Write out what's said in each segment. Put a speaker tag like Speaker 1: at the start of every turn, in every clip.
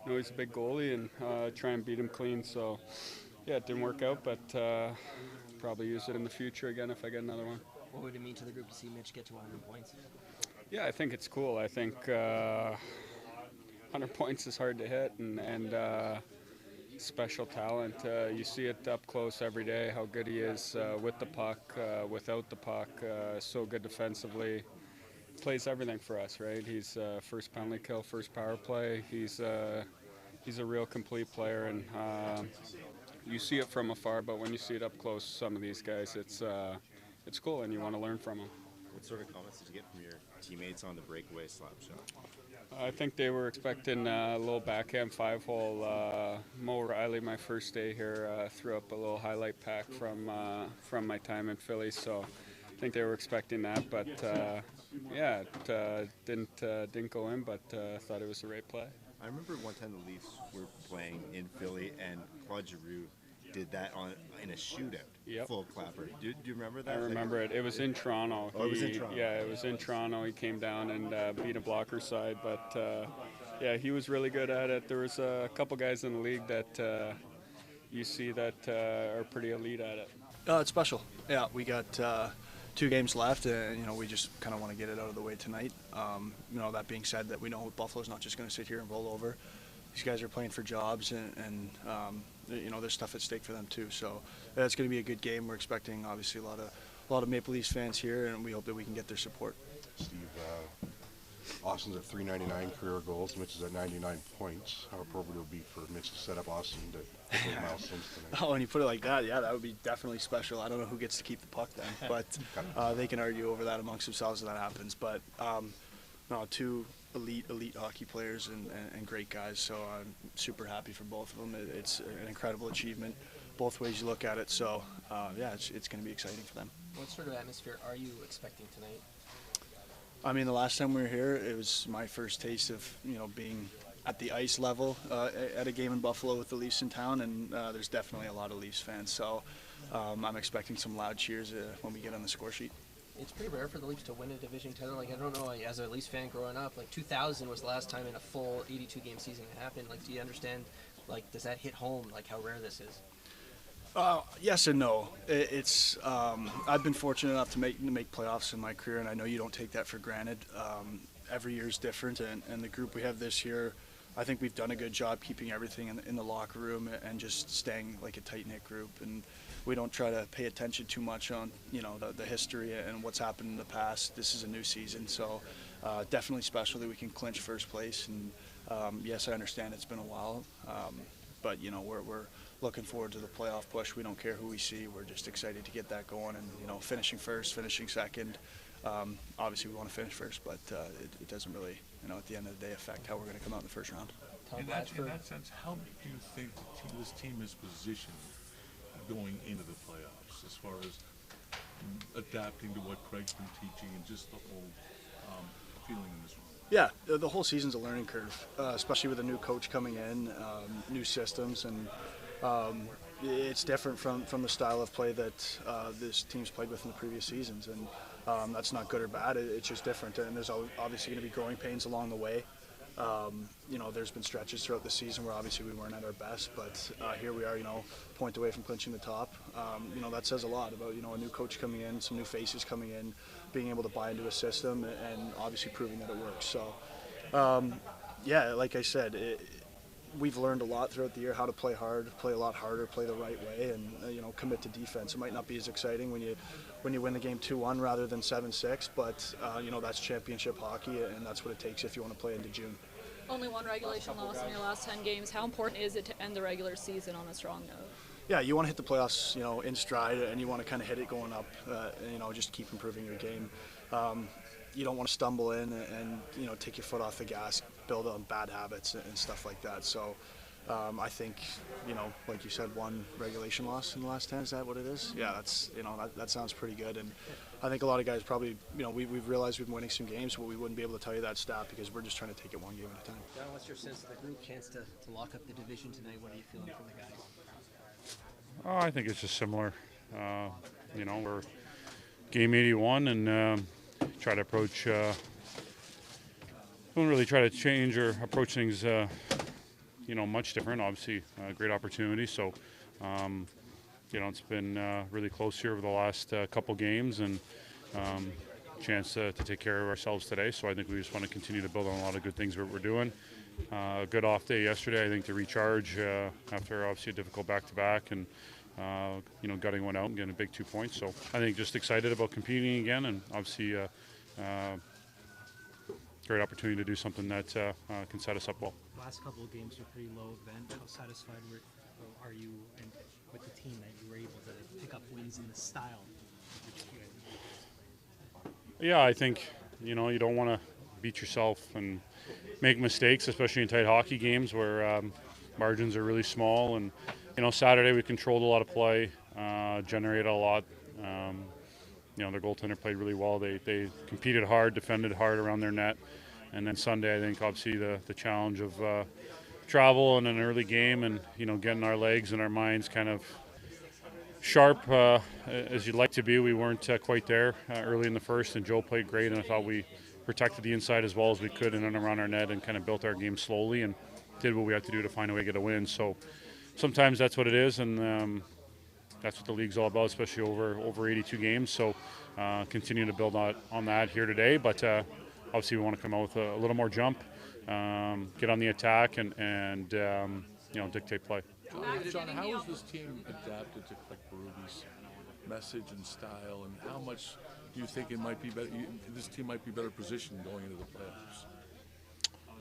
Speaker 1: know he's a big goalie and try and beat him clean. So, yeah, it didn't work out, but probably use it in the future again if I get another one.
Speaker 2: What would it mean to the group to see Mitch get to 100 points?
Speaker 1: Yeah, I think it's cool. I think 100 points is hard to hit, and special talent. You see it up close every day, how good he is with the puck, without the puck, so good defensively. Plays everything for us, right? He's first penalty kill, first power play. He's a real complete player, and you see it from afar, but when you see it up close, some of these guys, it's cool, and you want to learn from them.
Speaker 3: What sort of comments did you get from your teammates on the breakaway slap shot?
Speaker 1: I think they were expecting a little backhand 5-hole. Mo Riley, my first day here, threw up a little highlight pack from my time in Philly, so I think they were expecting that. But yeah, it didn't go in, but thought it was the right play.
Speaker 3: I remember one time the Leafs were playing in Philly and Claude Giroux did that in a shootout.
Speaker 1: Yep.
Speaker 3: Full clapper. Do you remember that?
Speaker 1: I remember it. It was in Toronto.
Speaker 3: Oh, it was in Toronto.
Speaker 1: Yeah, it was in Toronto. He came down and beat a blocker side, but yeah, he was really good at it. There was a couple guys in the league that you see that are pretty elite at it.
Speaker 4: It's special. Yeah, we got 2 games left, and we just kind of want to get it out of the way tonight. That being said, that we know Buffalo's not just going to sit here and roll over. These guys are playing for jobs, and there's stuff at stake for them too. So it's going to be a good game. We're expecting obviously a lot of Maple Leafs fans here, and we hope that we can get their support.
Speaker 5: Steve, Austin's at 399 career goals. Mitch is at 99 points. How appropriate it would be for Mitch to set up Austin to hit those milestones tonight?
Speaker 4: Oh, when you put it like that, yeah, that would be definitely special. I don't know who gets to keep the puck then, but they can argue over that amongst themselves if that happens. But no, 2 elite hockey players and great guys, so I'm super happy for both of them. It's an incredible achievement, both ways you look at it. So yeah, it's going to be exciting for them.
Speaker 2: What sort of atmosphere are you expecting tonight?
Speaker 4: I mean, the last time we were here, it was my first taste of being at the ice level at a game in Buffalo with the Leafs in town, and there's definitely a lot of Leafs fans. So I'm expecting some loud cheers when we get on the score sheet.
Speaker 2: It's pretty rare for the Leafs to win a division title. Like, I don't know, as a Leafs fan growing up, 2000 was the last time in a full 82-game season it happened. Do you understand, does that hit home, how rare this is?
Speaker 4: Yes and no. It's I've been fortunate enough to make playoffs in my career, and I know you don't take that for granted. Every year is different, and the group we have this year, I think we've done a good job keeping everything in the locker room and just staying like a tight-knit group. And we don't try to pay attention too much on the history and what's happened in the past. This is a new season, so definitely special that we can clinch first place. And yes, I understand it's been a while, but we're looking forward to the playoff push. We don't care who we see. We're just excited to get that going, and finishing first, finishing second. Obviously, we want to finish first, but it doesn't really, at the end of the day, affect how we're going to come out in the first round.
Speaker 6: In that sense, how do you think this team is positioned going into the playoffs as far as adapting to what Craig's been teaching and just the whole feeling in this room?
Speaker 4: Yeah, the whole season's a learning curve, especially with a new coach coming in, new systems, and it's different from the style of play that this team's played with in the previous seasons, and that's not good or bad. It's just different, and there's obviously going to be growing pains along the way. There's been stretches throughout the season where obviously we weren't at our best, but here we are, point away from clinching the top. That says a lot about, a new coach coming in, some new faces coming in, being able to buy into a system, and obviously proving that it works. So, yeah, like I said, we've learned a lot throughout the year, how to play hard, play a lot harder, play the right way, and commit to defense. It might not be as exciting when you win the game 2-1 rather than 7-6, but that's championship hockey, and that's what it takes if you want to play into June.
Speaker 7: Only one regulation loss in your last 10 games. How important is it to end the regular season on a strong note?
Speaker 4: Yeah, you want to hit the playoffs, in stride, and you want to kind of hit it going up, just keep improving your game. You don't want to stumble in and take your foot off the gas, build on bad habits and stuff like that. So I think, like you said, one regulation loss in the last 10, is that what it is? Yeah, that's, that sounds pretty good. And I think a lot of guys probably, we've realized we've been winning some games, but we wouldn't be able to tell you that stat because we're just trying to take it one game at a time.
Speaker 2: John, what's your sense of the group? Chance to lock up the division tonight? What are you feeling from the guys?
Speaker 8: Oh, I think it's just similar. We're game 81 and try to approach, don't really try to change or approach things much different. Obviously, a great opportunity. So, it's been really close here over the last couple games, and chance to take care of ourselves today. So I think we just want to continue to build on a lot of good things we're doing. A good off day yesterday, I think, to recharge after obviously a difficult back-to-back, and gutting one out and getting a big 2 points. So I think just excited about competing again, and obviously great opportunity to do something that can set us up well.
Speaker 9: Last couple of games were pretty low event. How satisfied are you with the team that you were able to pick up wins in the style?
Speaker 8: Yeah, I think you don't want to beat yourself and make mistakes, especially in tight hockey games where margins are really small. And Saturday we controlled a lot of play, generated a lot. Their goaltender played really well. They competed hard, defended hard around their net. And then Sunday, I think obviously the challenge of travel and an early game, and getting our legs and our minds kind of sharp as you'd like to be. We weren't quite there early in the first, and Joe played great, and I thought we protected the inside as well as we could and then around our net and kind of built our game slowly and did what we had to do to find a way to get a win. So sometimes that's what it is, and that's what the league's all about, especially over 82 games. So continue to build on that here today, but obviously we want to come out with a little more jump, get on the attack, and dictate play.
Speaker 6: John, how has this team adapted to Craig Berube's message and style, and how much do you think it might be better? This team might be better positioned going into the playoffs.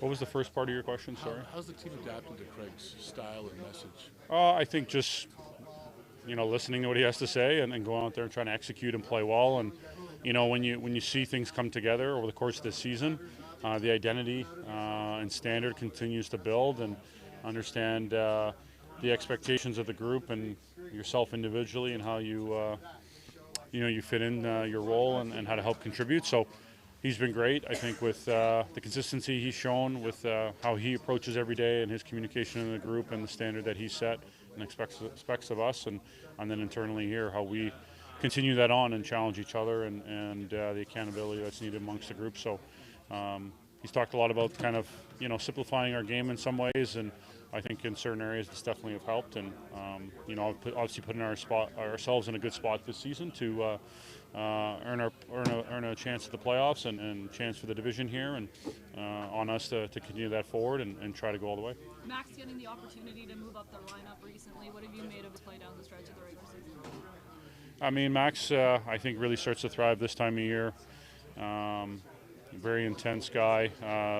Speaker 8: What was the first part of your question? Sorry.
Speaker 6: How's the team adapted to Craig's style and message?
Speaker 8: I think just listening to what he has to say and going out there and trying to execute and play well. And when you see things come together over the course of this season, the identity and standard continues to build, and understand the expectations of the group and yourself individually, and how you fit in your role and how to help contribute. So he's been great, I think, with the consistency he's shown, with how he approaches every day and his communication in the group and the standard that he set and expects of us, and then internally here how we continue that on and challenge each other, and the accountability that's needed amongst the group. So he's talked a lot about kind of simplifying our game in some ways, and I think in certain areas this definitely have helped. And obviously putting ourselves in a good spot this season to earn a chance at the playoffs and chance for the division here, and on us to continue that forward and try to go all the way.
Speaker 7: Max getting the opportunity to move up their lineup recently. What have you made of his play down the stretch of the regular season?
Speaker 8: I mean, Max, I think really starts to thrive this time of year. Very intense guy,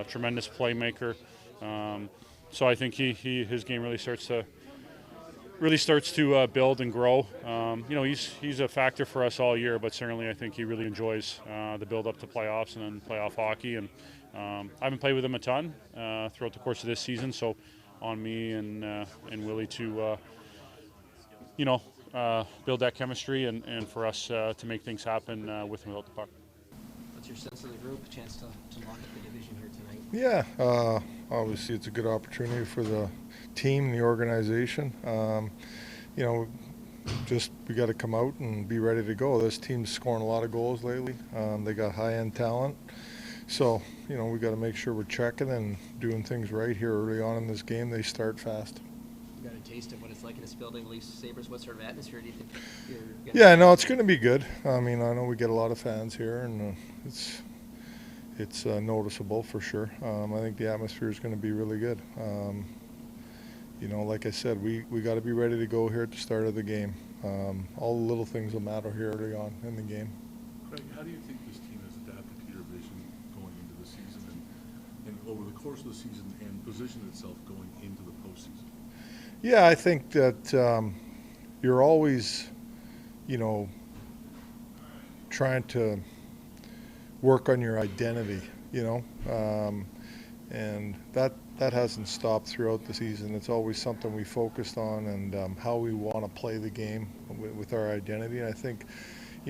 Speaker 8: tremendous playmaker. So I think his game really starts to build and grow. He's a factor for us all year, but certainly I think he really enjoys the build up to playoffs and then playoff hockey. And I haven't played with him a ton throughout the course of this season, so on me and Willie to build that chemistry and for us to make things happen with and without the puck.
Speaker 2: What's your sense of the group? A chance to lock up the division here tonight?
Speaker 10: Yeah, obviously it's a good opportunity for the team, the organization. We got to come out and be ready to go. This team's scoring a lot of goals lately. They got high-end talent. So, we got to make sure we're checking and doing things right here early on in this game. They start fast.
Speaker 2: You got a taste of what it's like in this building, Leafs Sabres. What sort of atmosphere do you think you're getting?
Speaker 10: Yeah, no, it's going to be good. I mean, I know we get a lot of fans here, and it's noticeable for sure. I think the atmosphere is going to be really good. Like I said, we got to be ready to go here at the start of the game. All the little things will matter here early on in the game.
Speaker 6: Craig, how do you think this team has adapted to your vision going into the season and over the course of the season, and positioned itself going into the postseason?
Speaker 10: Yeah, I think that you're always, trying to work on your identity, and that hasn't stopped throughout the season. It's always something we focused on, and how we want to play the game with our identity. And I think,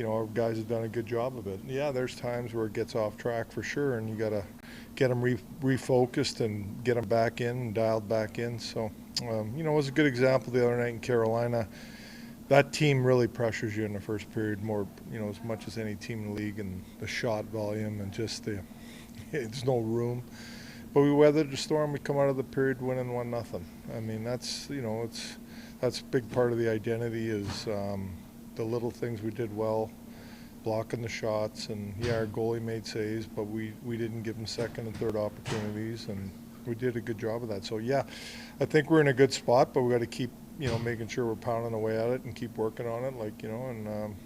Speaker 10: our guys have done a good job of it. Yeah, there's times where it gets off track for sure, and you got to get them refocused and get them back in and dialed back in. So, it was a good example the other night in Carolina. That team really pressures you in the first period more, as much as any team in the league, and the shot volume and just there's no room. but we weathered the storm. We come out of the period winning 1-0. I mean, that's that's a big part of the identity is the little things we did well, blocking the shots, and yeah, our goalie made saves, but we didn't give him second and third opportunities, and we did a good job of that. So yeah, I think we're in a good spot, but we got to keep making sure we're pounding away at it and keep working on it, and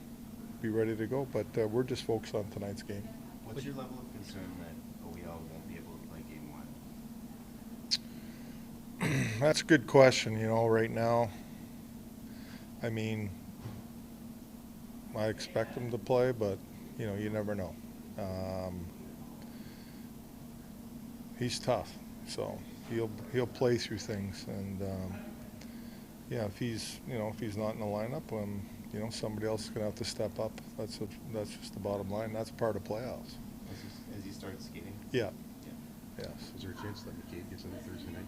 Speaker 10: be ready to go. But we're just focused on tonight's game.
Speaker 3: What's your level of concern that OEL won't be able to play game 1?
Speaker 10: That's a good question. Right now, I mean, I expect him to play, but you never know. He's tough, so he'll play through things, and yeah, if he's not in the lineup, somebody else is gonna have to step up. That's just the bottom line. That's part of playoffs.
Speaker 3: As he started skating?
Speaker 10: Yeah. Yes.
Speaker 5: Is there a chance that McCabe gets in the Thursday night?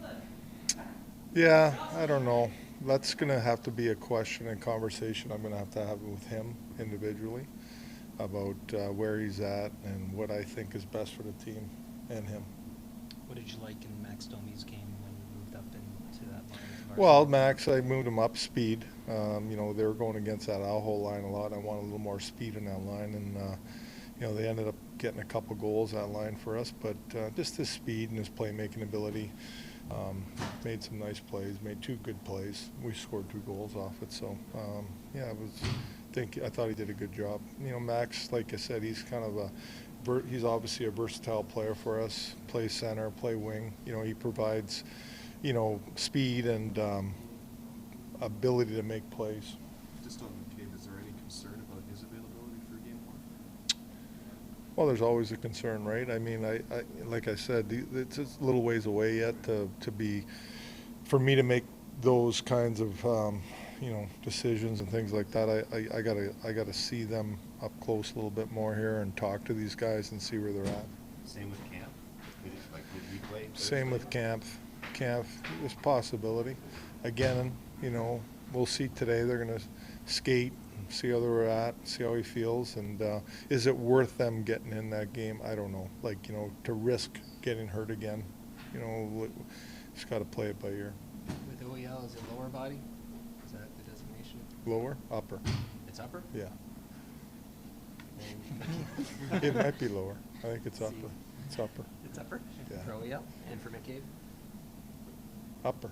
Speaker 10: Yeah, I don't know. That's going to have to be a question and conversation I'm going to have with him individually about where he's at and what I think is best for the team and him.
Speaker 9: What did you like in Max Domi's game when you moved up into that line?
Speaker 10: Well, Max, I moved him up speed. They were going against that Aho line a lot. I wanted a little more speed in that line, and they ended up getting a couple goals that line for us. But just his speed and his playmaking ability. Made some nice plays, made 2 good plays. We scored 2 goals off it. So, yeah, I thought he did a good job. Max, like I said, he's kind of he's obviously a versatile player for us. Play center, play wing. He provides, speed and ability to make plays.
Speaker 5: Just on McCabe, is there any concern about his availability for game 1?
Speaker 10: Well, there's always a concern, right? I mean, I like I said, it's a little ways away yet for me to make those kinds of decisions and things like that. I gotta see them up close a little bit more here and talk to these guys and see where they're at.
Speaker 3: Same with Camp? Would he play Thursday?
Speaker 10: Same with Camp. Camp, there's possibility. Again, we'll see today. They're gonna skate, see how they're at, see how he feels, and is it worth them getting in that game? I don't know. To risk getting hurt again, just got to play it by ear.
Speaker 2: With OEL, is it lower body? Is that the designation?
Speaker 10: Lower, upper.
Speaker 2: It's upper?
Speaker 10: Yeah. It might be lower. I think it's upper. It's upper.
Speaker 2: It's upper?
Speaker 10: Yeah.
Speaker 2: For OEL and for McCabe?
Speaker 10: Upper.